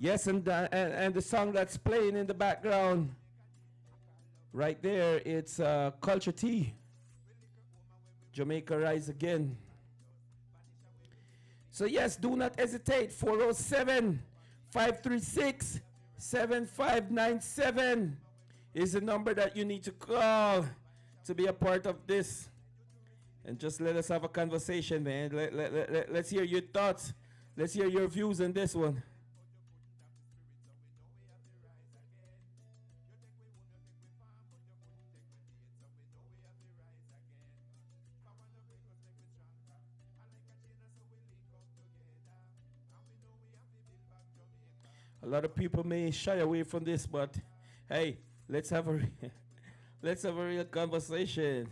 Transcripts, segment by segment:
Yes, and the song that's playing in the background right there, it's Culture T, Jamaica Rise Again. So yes, do not hesitate. 407 536 7597 is the number that you need to call to be a part of this. And just let us have a conversation, man. Let's hear your thoughts. Let's hear your views on this one. A lot of people may shy away from this, but hey, let's have a let's have a real conversation.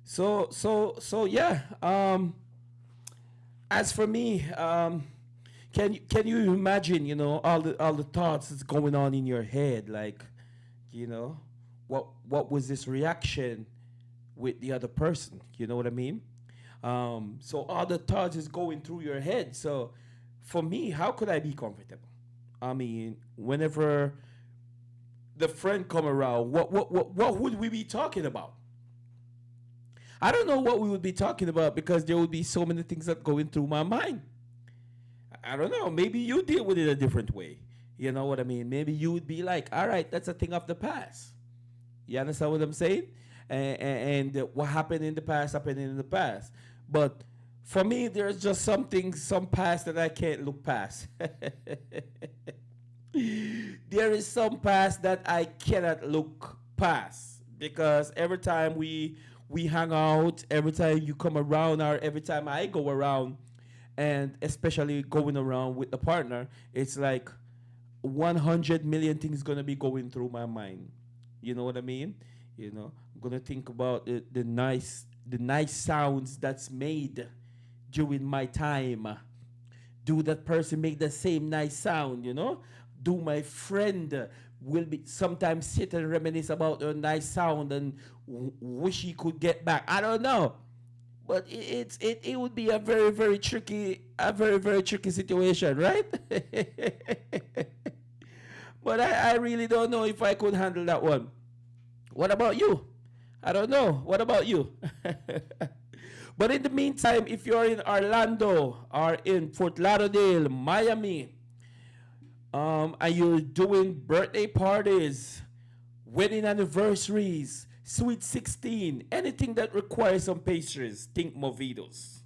So yeah. As for me, can you imagine, all the thoughts that's going on in your head, like, you know, what was this reaction with the other person? You know what I mean? So all the thoughts is going through your head. So for me, how could I be comfortable? I mean, whenever the friend come around, what would we be talking about? I don't know what we would be talking about because there would be so many things that going through my mind. I don't know. Maybe you deal with it a different way. You know what I mean? Maybe you would be like, all right, that's a thing of the past. You understand what I'm saying? And what happened in the past happened in the past. But for me, there's just some past that I can't look past. There is some past that I cannot look past because every time we hang out, every time you come around, or every time I go around, and especially going around with a partner, it's like 100 million things gonna be going through my mind. You know what I mean? I'm gonna think about the nice sounds that's made during my time. Do that person make the same nice sound? Do my friend will be sometimes sit and reminisce about a nice sound and wish he could get back. I don't know, but it would be a very very tricky situation, right? But I really don't know if I could handle that one. What about you? I don't know. What about you? But in the meantime, if you're in Orlando or in Fort Lauderdale, Miami, and you're doing birthday parties, wedding anniversaries, sweet 16, anything that requires some pastries, think Movidos.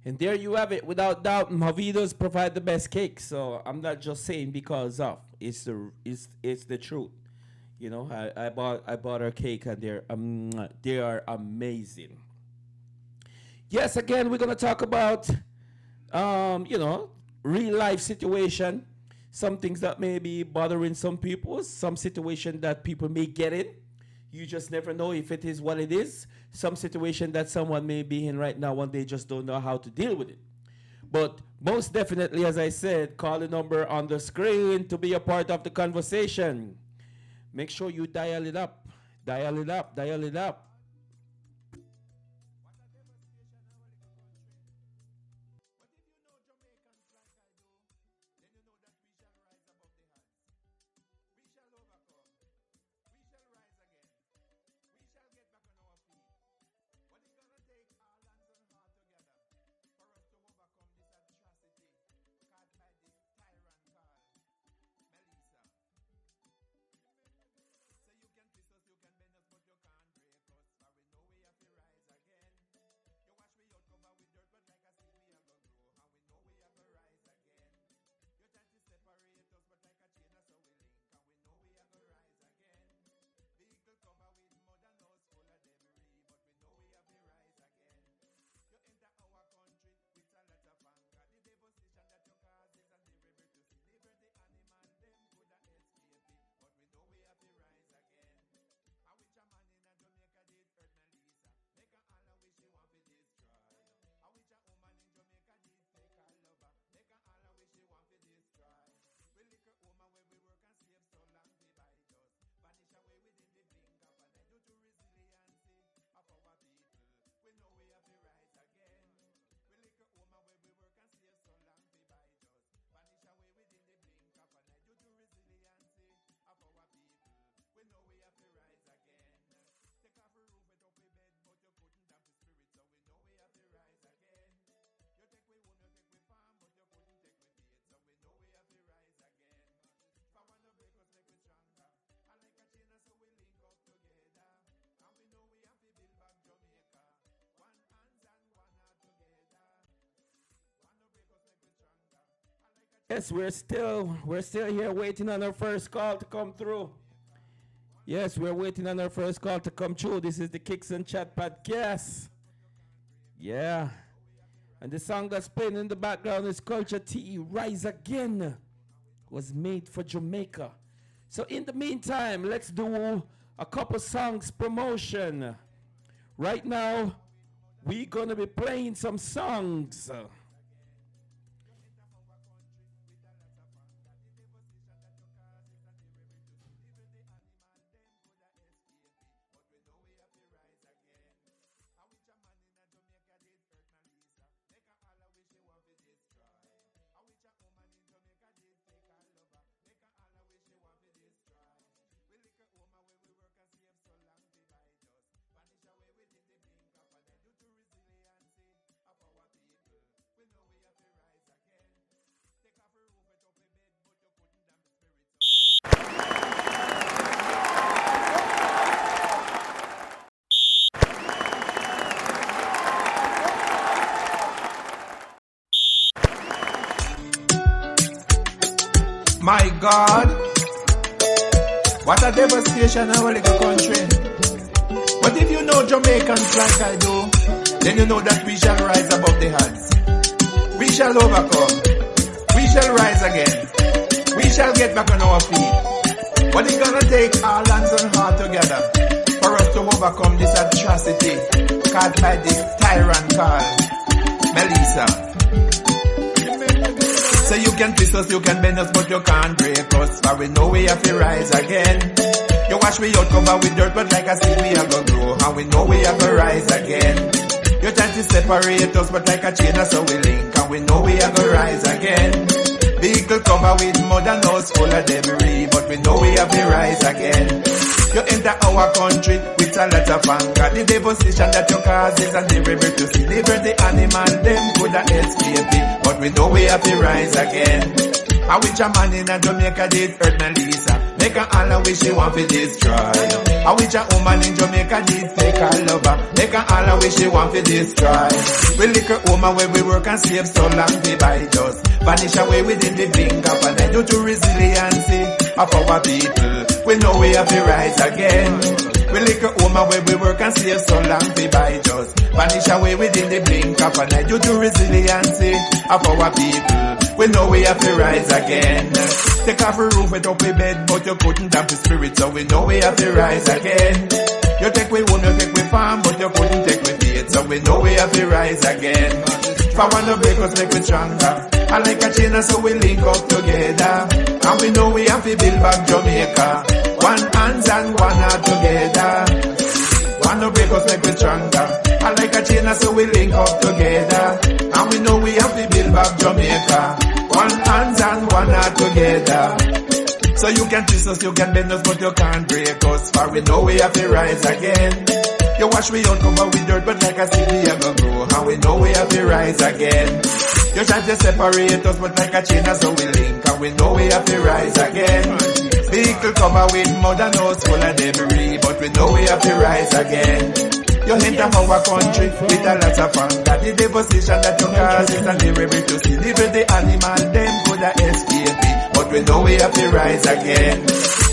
And there you have it. Without doubt, Movidos provide the best cake. So I'm not just saying because of. It's the truth. I bought our cake and they are amazing. Yes, again we're gonna talk about real life situation, some things that may be bothering some people, some situation that people may get in. You just never know if it is what it is. Some situation that someone may be in right now and they just don't know how to deal with it. But most definitely, as I said, call the number on the screen to be a part of the conversation. Make sure you dial it up, dial it up, dial it up. Yes, we're still here waiting on our first call to come through. Yes, we're waiting on our first call to come through. This is the Kicks and Chat podcast. Yeah. And the song that's playing in the background is Culture T, Rise Again. Was made for Jamaica. So in the meantime, let's do a couple songs promotion. Right now, we're gonna be playing some songs. My God, what a devastation in our little country. But if you know Jamaicans like I do, then you know that we shall rise above the odds. We shall overcome. We shall rise again. We shall get back on our feet. But it's gonna take our hands and heart together for us to overcome this atrocity caused by this tyrant called Melissa. So you can twist us, you can bend us, but you can't break us. For we know we have to rise again. You wash me out, cover with dirt, but like I said, we are gonna grow. And we know we have to rise again. You try to separate us, but like a chain, so we link. And we know we are gonna rise again. Vehicle cover with mud and house full of debris, but we know we have to rise again. You enter our country with a lot of anger. The devastation that you cause is unbearable to see. Liberty animal, them could have escaped it, but we know we have to rise again. I wish a man in a Jamaica did hurt Melissa. Make her all a wish she want to destroy. I wish a woman in Jamaica did take her lover. Make her all a wish she want to destroy. We lick her woman where we work and save so long they bite us. Vanish away within the blink of an eye. Due to resiliency of our people, we know we have to rise again. We lick a woman where we work and save so long they bite us. Vanish away within the blink of an eye. Due to resiliency of our people, we know we have to rise again. Take off a roof with up a bed, but you couldn't have the spirit, so we know we have to rise again. You take we wound, you take we farm, but you couldn't take we faith, so we know we have to rise again. If I wanna break us, make we stronger. I like a chain, so we link up together. And we know we have to build back Jamaica. One hands and one heart together. Wanna break us, make we stronger. I like a chain, so we link up together. And we know we have to build back Jamaica. One hands and one heart together. So you can twist us, you can bend us, but you can't break us. For we know we have to rise again. You wash me out, cover with dirt, but like I said, we are gonna grow. And we know we have to rise again. You try to separate us, but like a chain, so we link. And we know we have to rise again. Vehicle cover with mud and house full of debris, but we know we have to rise again. You enter our country with a lot of anger. The devastation that you cause is unbearable to see. Even the animal, them could have escaped it, but we know we have to rise again.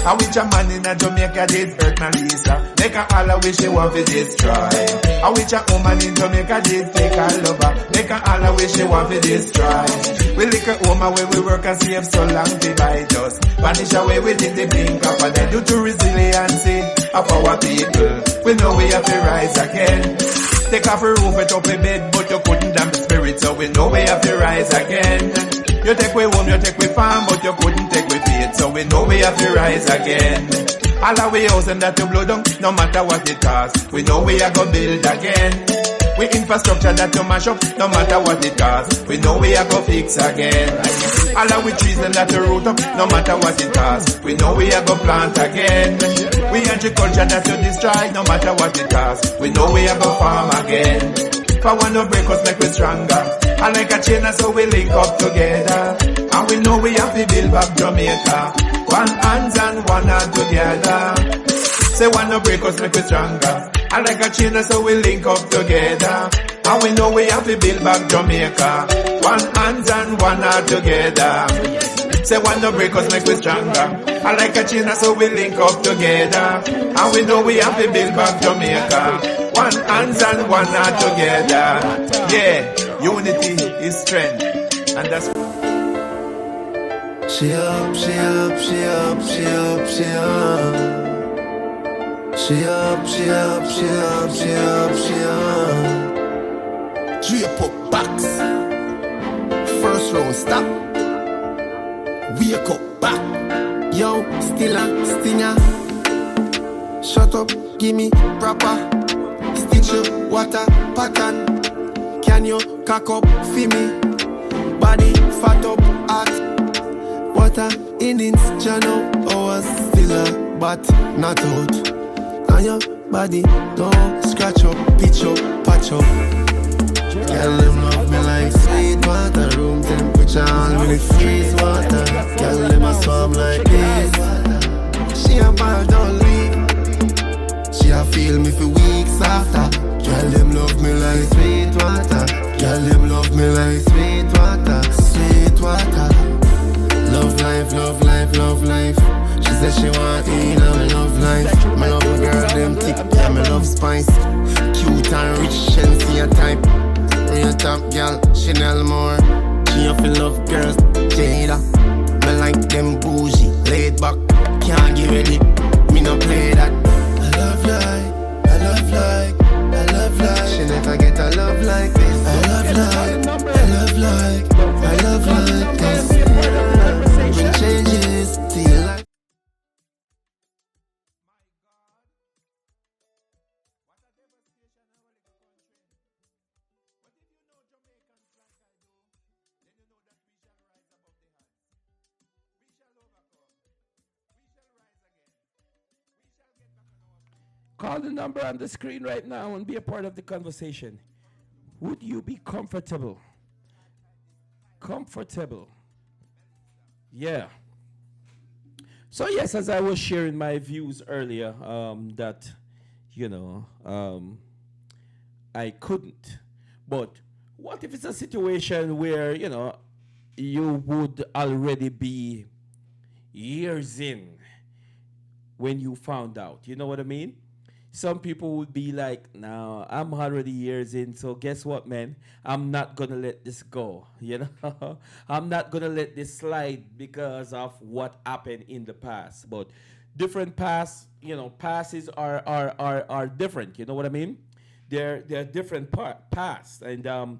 I wish a man in a Jamaica did hurt Melissa. Make her all a wish she want to destroy. I wish a woman in Jamaica did take her lover. Make her all a wish she want to destroy. We lick a woman where we work and save so long they bite us. Vanish away within the blink of an eye. Due to resiliency of our people, we know we have to rise again. Take off a roof with up a bed, but you couldn't damn the spirit, so we know we have to rise again. You take we home, you take we farm, but you couldn't take we faith, so we know we have to rise again. All our way house and that you blow down, no matter what it costs, we know we are gonna build again. We infrastructure that you mash up, no matter what it costs, we know we are gonna fix again. All our trees and that you root up, no matter what it costs, we know we are gonna plant again. We agriculture that you destroy, no matter what it costs, we know we are gonna farm again. If I want to break us, make we stronger. I like a chain, so we link up together. And we know we have to build back Jamaica. One hands and one heart together. Say wanna break us, make we stronger. I like a chain, so we link up together. And we know we have to build back Jamaica. One hand and one heart together. Say one no break us make we stronger. I like a China so we link up together. And we know we have to build back Jamaica. One hands and one heart together. Yeah, unity is strength. And that's she up, she up, she up, she up, she up. She up, she up, she up, she up, she up. Drape up box. First round stop. Wake up back. Yo, still a stinger. Shut up, give me proper. Stitch up, water, pattern. Can you cock up, feel me? Body, fat up, heart. Water, innings, channel. Hours, still a but not out. And your body, don't scratch up, pitch up, patch up. Girl, them love me like sweet water. Room temperature, all when it freeze water. Girl, them a swam like this. She a ball, don't leave. She a feel me for weeks after. Girl, them love me like sweet water. Girl, them love me like sweet water. Sweet water. Love life, love life, love life. She said she want in my love life. My love girl, them thick, yeah, my love spice. Cute and rich, Shensi a type. Real top girl, Chanel more. She up in love girls, Jada. Me like them bougie, laid back. Can't get ready, me no play that. I love like, I love like, I love like. She never get a love like this. I love like, I love like, I love like this. Bring changes to your life. Call the number on the screen right now and be a part of the conversation. Would you be comfortable? Comfortable. Yeah. So yes, as I was sharing my views earlier, that, I couldn't. But what if it's a situation where, you would already be years in when you found out? You know what I mean? Some people would be like, "No, I'm already years in, so guess what, man? I'm not gonna let this go. I'm not gonna let this slide because of what happened in the past." But different past, passes are different. You know what I mean? They're different past, and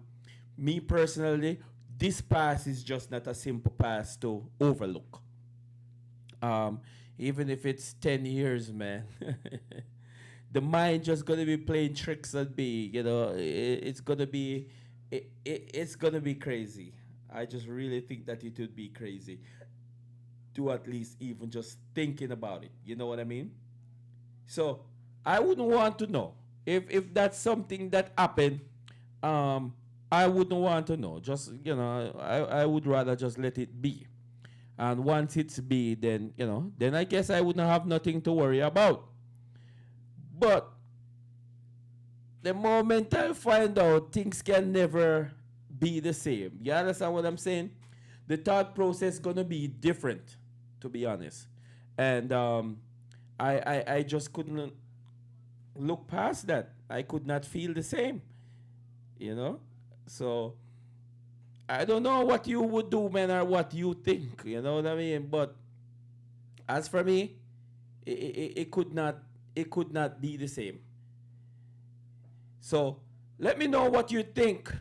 me personally, this past is just not a simple past to overlook. Even if it's 10 years, man. The mind just gonna be playing tricks on me. It's gonna be, it's gonna be crazy. I just really think that it would be crazy to at least even just thinking about it. You know what I mean? So I wouldn't want to know if that's something that happened. I wouldn't want to know. Just I would rather just let it be. And once it's be, then I guess I wouldn't have nothing to worry about. But the moment I find out, things can never be the same. You understand what I'm saying? The thought process gonna be different, to be honest. And I just couldn't look past that. I could not feel the same, you know. So I don't know what you would do, man, or what you think. You know what I mean? But as for me, it could not, it could not be the same. So let me know what you think.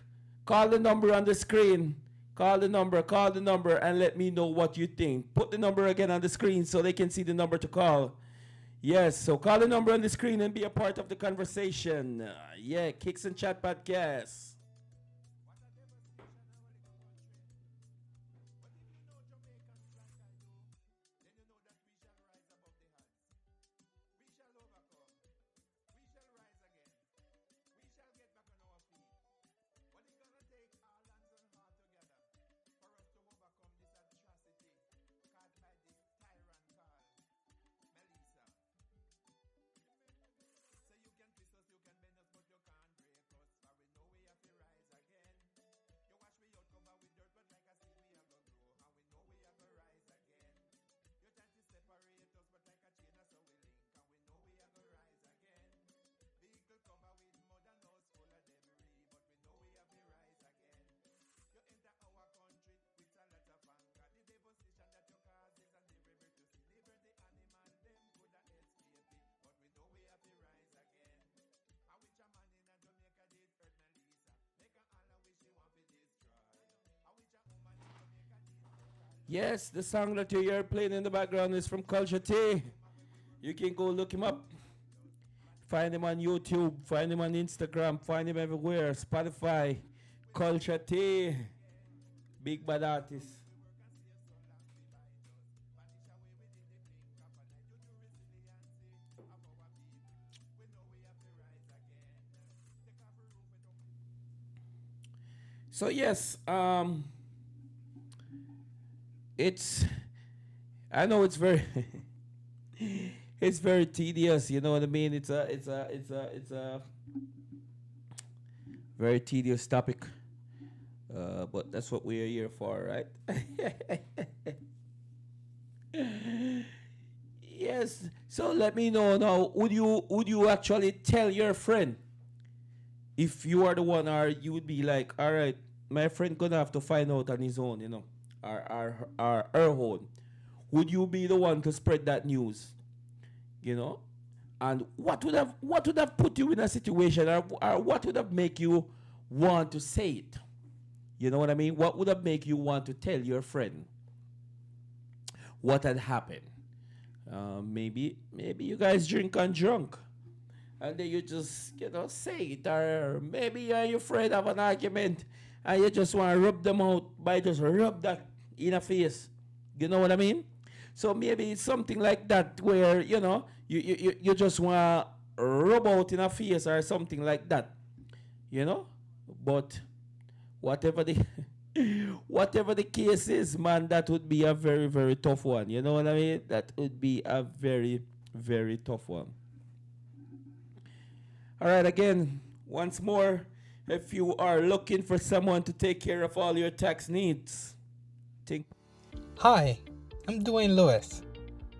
Call the number on the screen. Call the number, and let me know what you think. Put the number again on the screen so they can see the number to call. Yes, so call the number on the screen and be a part of the conversation. Yeah, Kicks and Chat Podcast. Yes, the song that you hear playing in the background is from Culture T. You can go look him up. Find him on YouTube, find him on Instagram, find him everywhere. Spotify, Culture T. Big bad artist. So yes, it's I know it's very it's very tedious, you know what I mean? It's a very tedious topic. But that's what we are here for, right? Yes. So let me know now. Would you actually tell your friend if you are the one, or you would be like, all right, my friend gonna have to find out on his own, or her own. Would you be the one to spread that news? You know, and what would have put you in a situation, or what would have make you want to say it? You know what I mean? What would have make you want to tell your friend what had happened? Maybe you guys drink and drunk, and then you just say it, or maybe you and your friend have an argument, and you just want to rub them out by just rub that in a face. You know what I mean? So maybe it's something like that where you just want to rub out in a face or something like that. But whatever the whatever the case is, man, that would be a very, very tough one. You know what I mean? That would be a very, very tough one. All right, again, once more, if you are looking for someone to take care of all your tax needs, think. Hi, I'm Dwayne Lewis,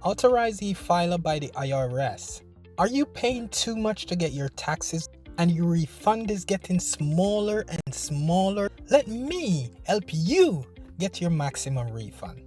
authorized e-filer by the IRS. Are you paying too much to get your taxes and your refund is getting smaller and smaller? Let me help you get your maximum refund.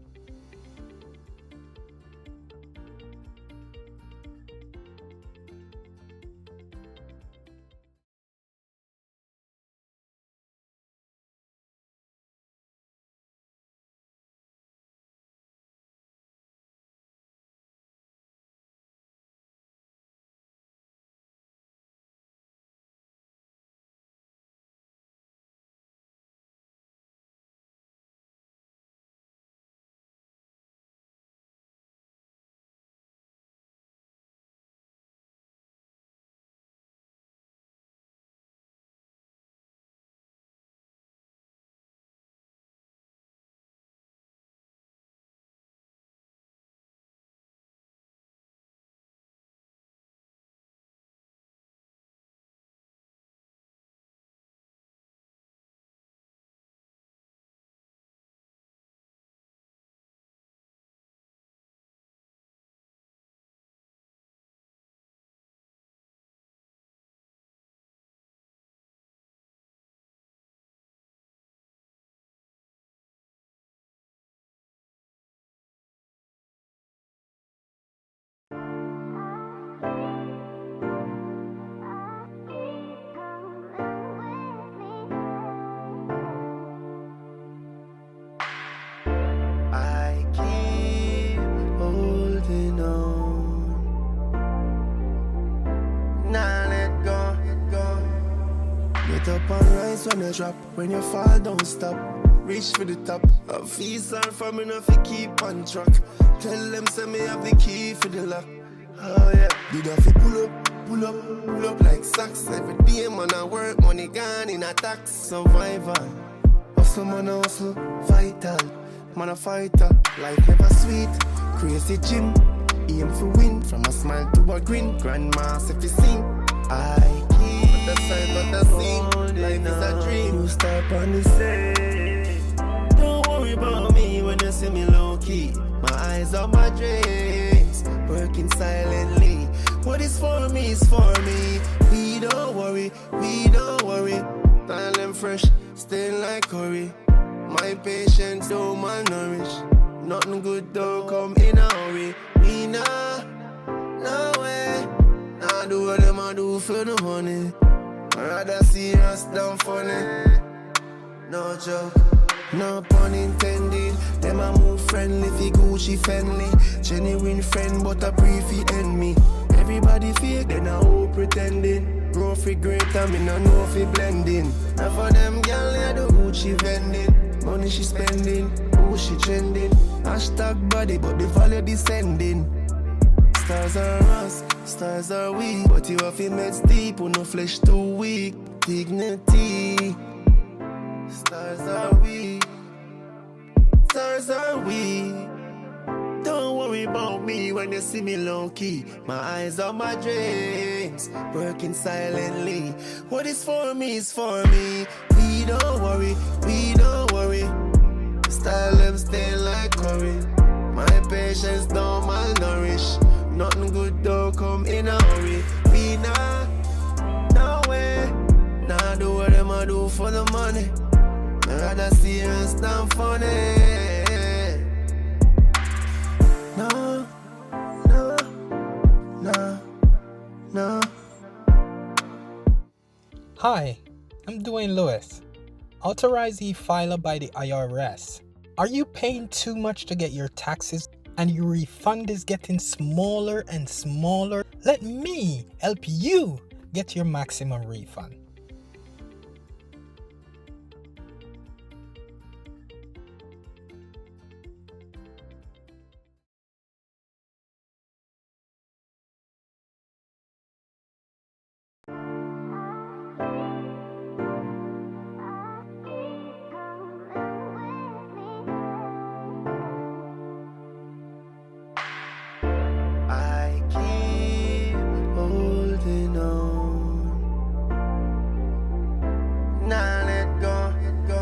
I keep holding on. Nah, let go. Get up and rise when you drop. When you fall, don't stop. Reach for the top. I feel sorry for me, enough to keep on track. Tell them, say me have the key for the lock. Oh yeah. Did have to pull up like socks. Every day, man, I work, money gone in a tax. Survivor. Hustle, man, hustle, vital. Man, a fighter, life never sweet. Crazy gym, aim for win. From a smile to a grin, grandma's if you sing. I keep the side but the scene. Life is a dream. You step on the stage. Don't worry about me when you see me low key. My eyes on my dreams, working silently. What is for me is for me. We don't worry. Tell them fresh, stay like curry. My patience don't malnourish. Nothing good don't come in a hurry. Me nah, no way. Nah do what them I do for the money. I rather serious than funny. No joke. No pun intended. Them a move friendly, fi Gucci friendly. Genuine friend, but a pre-fi enemy. Everybody fake, then I all pretending. Grow fi great, and me no know fi blending. And for them gal, yeah, the Gucci vending. Money she spending, who she trending. Hashtag body, but the value descending. Stars are us, stars are we. But you have meds deep, no flesh too weak. Dignity. Stars are we, stars are we. Don't worry about me when you see me low key. My eyes on my dreams, working silently. What is for me is for me. We don't worry, we don't worry. Style them stay like curry. My patience don't malnourish. Nothing good don't come in a hurry. We nah, no way. Nah do what them I do for the money. I'd rather serious than funny. No, no, no, no. Hi, I'm Dwayne Lewis, authorized e-filer by the IRS. Are you paying too much to get your taxes and your refund is getting smaller and smaller? Let me help you get your maximum refund. I keep holding on. Nah, let go, let go.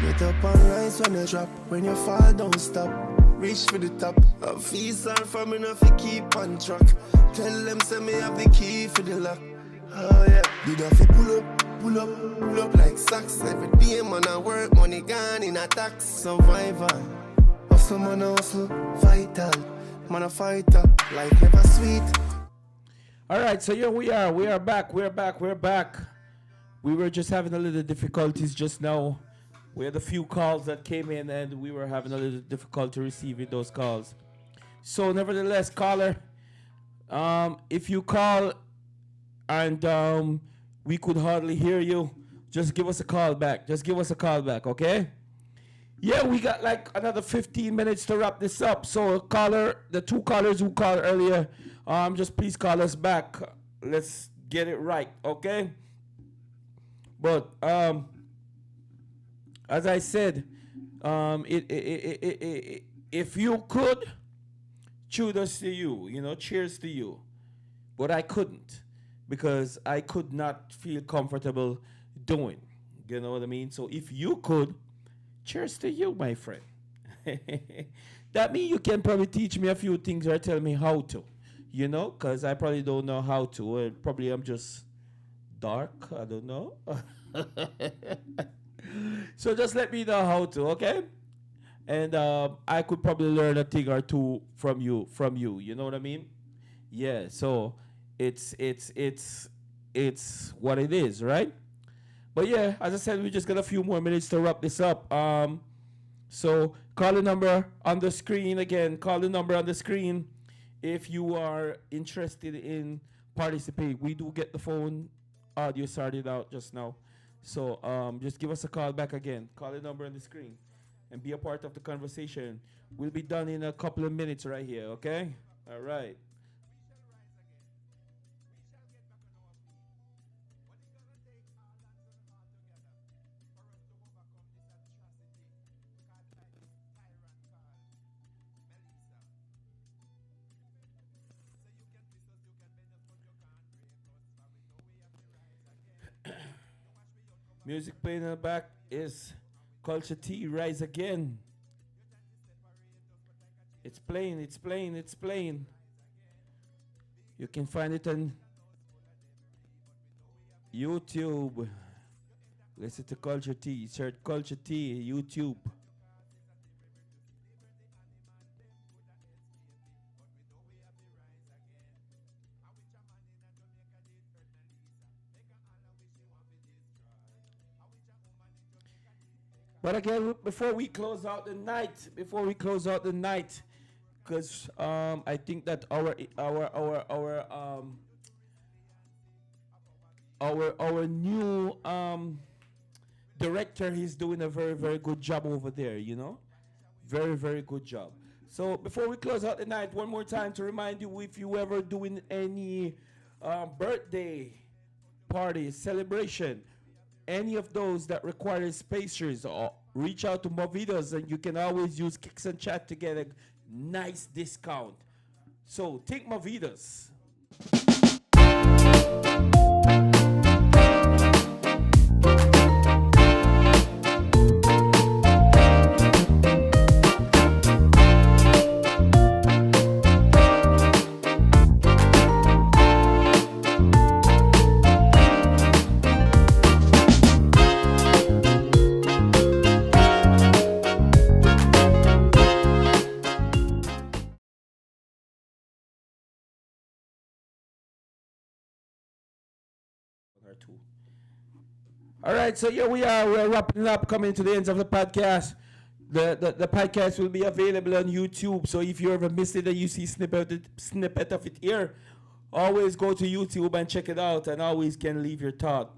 Get up and rise when you drop. When you fall, don't stop. Reach for the top. I feel sorry for me, enough to keep on track. Tell them, say me have the key for the lock. Oh yeah. Did I fi pull up, pull up, pull up like socks. Every day, man, I work, money gone in a tax. Survivor. Hustle, man, hustle, vital. Man, a fighter, life never sweet. All right, so here we are. We are back. We're back. We're back. We were just having a little difficulties just now. We had a few calls that came in, and we were having a little difficulty receiving those calls. So, nevertheless, caller, if you call and we could hardly hear you, just give us a call back. Just give us a call back, okay? Yeah, we got like another 15 minutes to wrap this up. So, caller, the two callers who called earlier, just please call us back. Let's get it right, okay? But as I said, if you could, kudos to you. You know, cheers to you. But I couldn't because I could not feel comfortable doing. You know what I mean? So if you could, cheers to you, my friend. That means you can probably teach me a few things or tell me how to, you know, because I probably don't know how to. Or probably I'm just dark. I don't know. So just let me know how to, okay? And I could probably learn a thing or two from you. You know what I mean? Yeah. So it's what it is, right? But yeah, as I said, we just got a few more minutes to wrap this up. So call the number on the screen again. Call the number on the screen if you are interested in participating. We do get the phone audio started out just now. So just give us a call back again. Call the number on the screen and be a part of the conversation. We'll be done in a couple of minutes right here, okay? All right. Music playing in the back is Culture T, Rise Again. It's playing, it's playing, it's playing. You can find it on YouTube. Listen to Culture T. Search Culture T, YouTube. But again, before we close out the night, because I think that our new director, he's doing a very very good job over there. Very very good job. So before we close out the night, one more time to remind you, if you ever doing any birthday party celebration, any of those that require spacers, or reach out to Movidos, and you can always use Kicks and Chat to get a nice discount. So think Movidos. Or two. All right, so here we are. We're wrapping up, coming to the end of the podcast. The podcast will be available on YouTube. So if you ever missed it and you see snippet of it here, always go to YouTube and check it out, and always can leave your thought.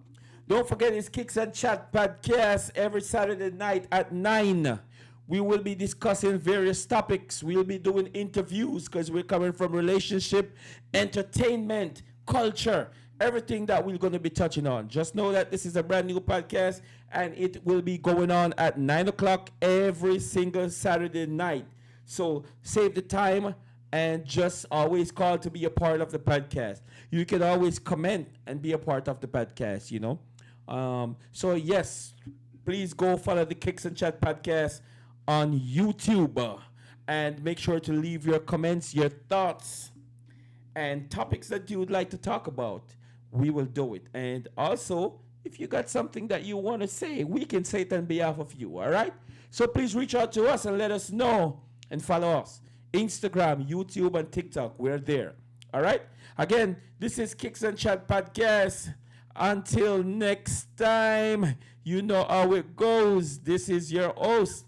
Don't forget, it's Kicks and Chat podcast every Saturday night at 9. We will be discussing various topics. We'll be doing interviews because we're coming from relationship, entertainment, culture, everything that we're going to be touching on. Just know that this is a brand new podcast, and it will be going on at 9 o'clock every single Saturday night. So save the time and just always call to be a part of the podcast. You can always comment and be a part of the podcast, So yes, please go follow the Kicks and Chat podcast on YouTube, and make sure to leave your comments, your thoughts, and topics that you would like to talk about. We will do it. And also, if you got something that you want to say, we can say it on behalf of you. All right? So please reach out to us and let us know, and follow us. Instagram, YouTube, and TikTok. We're there. All right? Again, this is Kicks and Chat podcast. Until next time, you know how it goes. This is your host,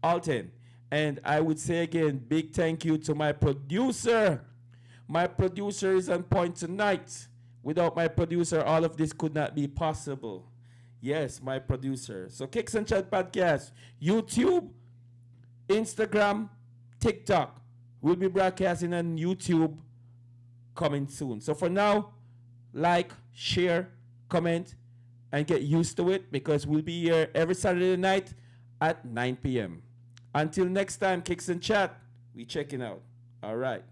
Alton. And I would say again, big thank you to my producer. My producer is on point tonight. Without my producer, all of this could not be possible. Yes, my producer. So Kicks and Chat podcast, YouTube, Instagram, TikTok. We'll be broadcasting on YouTube coming soon. So for now, like, share, comment, and get used to it, because we'll be here every Saturday night at 9 p.m. Until next time, Kicks and Chat, we checking out. All right.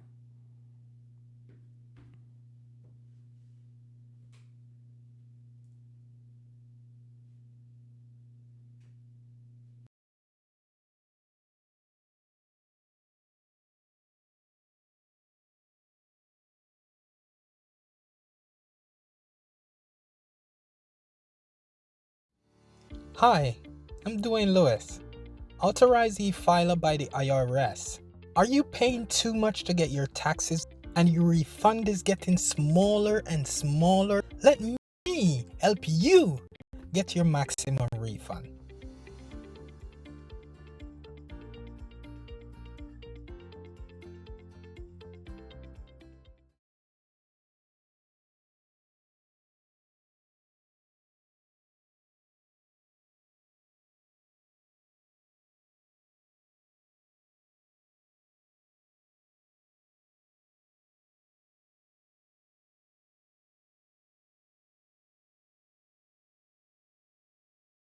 Hi, I'm Dwayne Lewis, authorized e-filer by the IRS. Are you paying too much to get your taxes and your refund is getting smaller and smaller? Let me help you get your maximum refund.